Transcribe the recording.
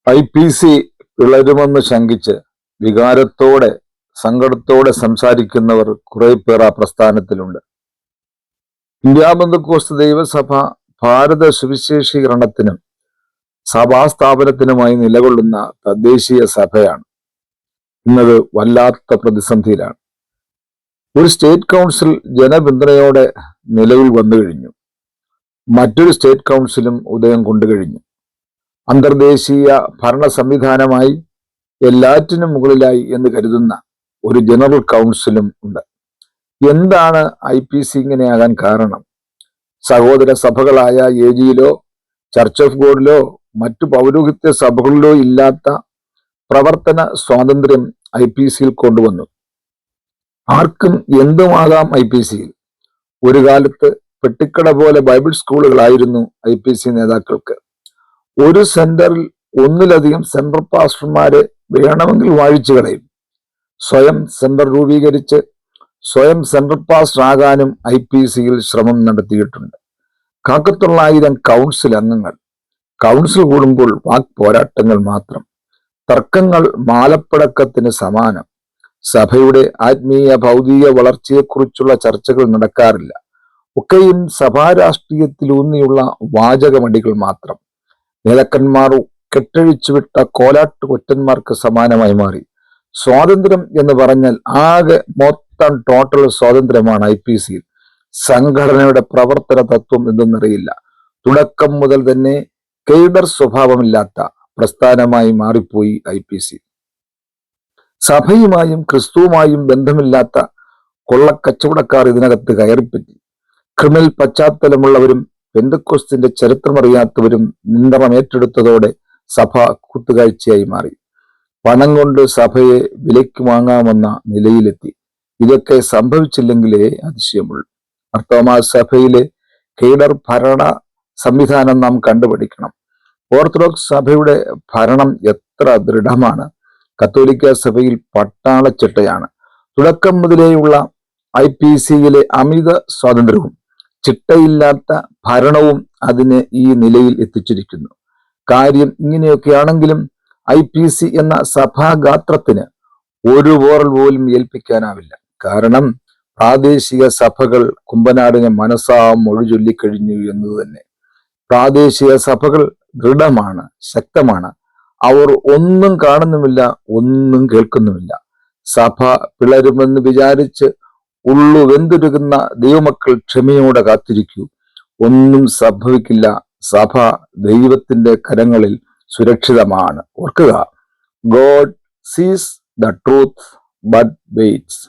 IPC പിളരുമെന്ന് ശങ്കിച്ച് വികാരത്തോടെ സങ്കടത്തോടെ സംസാരിക്കുന്നവർ കുറെ പേർ ആ പ്രസ്ഥാനത്തിലുണ്ട്. ഇന്ത്യ പെന്തക്കോസ്ത് ദൈവസഭ ഭാരത സുവിശേഷീകരണത്തിനും സഭാസ്ഥാപനത്തിനുമായി നിലകൊള്ളുന്ന തദ്ദേശീയ സഭയാണ്. ഇന്നത് വല്ലാത്ത പ്രതിസന്ധിയിലാണ്. ഒരു സ്റ്റേറ്റ് കൗൺസിൽ ജനപിന്തുണയോടെ നിലവിൽ വന്നു കഴിഞ്ഞു. മറ്റൊരു സ്റ്റേറ്റ് കൗൺസിലും ഉദയം കൊണ്ടു കഴിഞ്ഞു. അന്തർദേശീയ ഭരണ സംവിധാനമായി എല്ലാറ്റിനും മുകളിലായി എന്ന് കരുതുന്ന ഒരു ജനറൽ കൗൺസിലും ഉണ്ട്. എന്താണ് IPC ഇങ്ങനെയാകാൻ കാരണം? സഹോദര സഭകളായ AGയിലോ ചർച്ച് ഓഫ് ഗോഡിലോ മറ്റു പൗരോഹിത്യ സഭകളിലോ ഇല്ലാത്ത പ്രവർത്തന സ്വാതന്ത്ര്യം IPCയിൽ കൊണ്ടുവന്നു. ആർക്കും എന്തുമാകാം IPCയിൽ. ഒരു കാലത്ത് പെട്ടിക്കട പോലെ ബൈബിൾ സ്കൂളുകളായിരുന്നു IPC നേതാക്കൾക്ക്. ഒരു സെന്ററിൽ ഒന്നിലധികം സെൻട്രൽ പാസ്റ്റർമാരെ വേണമെങ്കിൽ വാഴിച്ചു കളയും. സ്വയം സെന്റർ രൂപീകരിച്ച് സ്വയം സെൻട്രൽ പാസ്റ്റർ ആകാനും IPCയിൽ ശ്രമം നടത്തിയിട്ടുണ്ട്. 1,000 കൗൺസിൽ അംഗങ്ങൾ. കൗൺസിൽ കൂടുമ്പോൾ വാക് പോരാട്ടങ്ങൾ മാത്രം. തർക്കങ്ങൾ മാലപ്പടക്കത്തിന് സമാനം. സഭയുടെ ആത്മീയ ഭൗതിക വളർച്ചയെക്കുറിച്ചുള്ള ചർച്ചകൾ നടക്കാറില്ല. ഒക്കെയും സഭാരാഷ്ട്രീയത്തിലൂന്നിയുള്ള വാചകമടികൾ മാത്രം. നേതാക്കന്മാർ കെട്ടഴിച്ചുവിട്ട കോലാട്ട് കൊറ്റന്മാർക്ക് സമാനമായി മാറി. സ്വാതന്ത്ര്യം എന്ന് പറഞ്ഞാൽ ആകെ മൊത്തം ടോട്ടൽ സ്വാതന്ത്ര്യമാണ് IPCയിൽ. സംഘടനയുടെ പ്രവർത്തന തത്വം എന്തെന്നറിയില്ല. തുടക്കം മുതൽ തന്നെ കെയ്ഡർ സ്വഭാവമില്ലാത്ത പ്രസ്ഥാനമായി മാറിപ്പോയി IPC. സഭയുമായും ക്രിസ്തുവുമായും ബന്ധമില്ലാത്ത കൊള്ളക്കച്ചവടക്കാർ ഇതിനകത്ത് കയറിപ്പറ്റി. ക്രിമിനൽ പശ്ചാത്തലമുള്ളവരും പെന്തക്കോസ്തിന്റെ ചരിത്രമറിയാത്തവരും നിയന്ത്രണം ഏറ്റെടുത്തതോടെ സഭ കൂത്തുകാഴ്ചയായി മാറി. പണം കൊണ്ട് സഭയെ വിലയ്ക്ക് വാങ്ങാമെന്ന നിലയിലെത്തി. ഇതൊക്കെ സംഭവിച്ചില്ലെങ്കിലേ അതിശയമുള്ളൂ. മാർത്തോമാ സഭയിലെ കെയ്ഡർ ഭരണ സംവിധാനം നാം കണ്ടുപിടിക്കണം. ഓർത്തഡോക്സ് സഭയുടെ ഭരണം എത്ര ദൃഢമാണ്. കത്തോലിക്ക സഭയിൽ പട്ടാളച്ചിട്ടയാണ്. തുടക്കം മുതലേയുള്ള IPCയിലെ അമിത സ്വാതന്ത്ര്യവും ചിട്ടയില്ലാത്ത ഭരണവും അതിനെ ഈ നിലയിൽ എത്തിച്ചിരിക്കുന്നു. കാര്യം ഇങ്ങനെയൊക്കെയാണെങ്കിലും IPC എന്ന സഭാഗാത്രത്തിന് ഒരു പോറൽ പോലും ഏൽപ്പിക്കാനാവില്ല. കാരണം പ്രാദേശിക സഭകൾ കുമ്പനാടിനെ മനസ്സാ മൊഴി ചൊല്ലിക്കഴിഞ്ഞു എന്നത് തന്നെ. പ്രാദേശിക സഭകൾ ദൃഢമാണ്, ശക്തമാണ്. അവർ ഒന്നും കാണുന്നുമില്ല, ഒന്നും കേൾക്കുന്നുമില്ല. സഭ പിളരുമെന്ന് വിചാരിച്ച് ഉള്ളുവെന്തുരുകുന്ന ദൈവമക്കൾ ക്ഷമയോടെ കാത്തിരിക്കൂ. ഒന്നും സംഭവിക്കില്ല. സഭ ദൈവത്തിന്റെ കരങ്ങളിൽ സുരക്ഷിതമാണ്. ഓർക്കുക, ഗോഡ് സീസ് ദ ട്രൂത്ത് ബട്ട് വെയിറ്റ്സ്.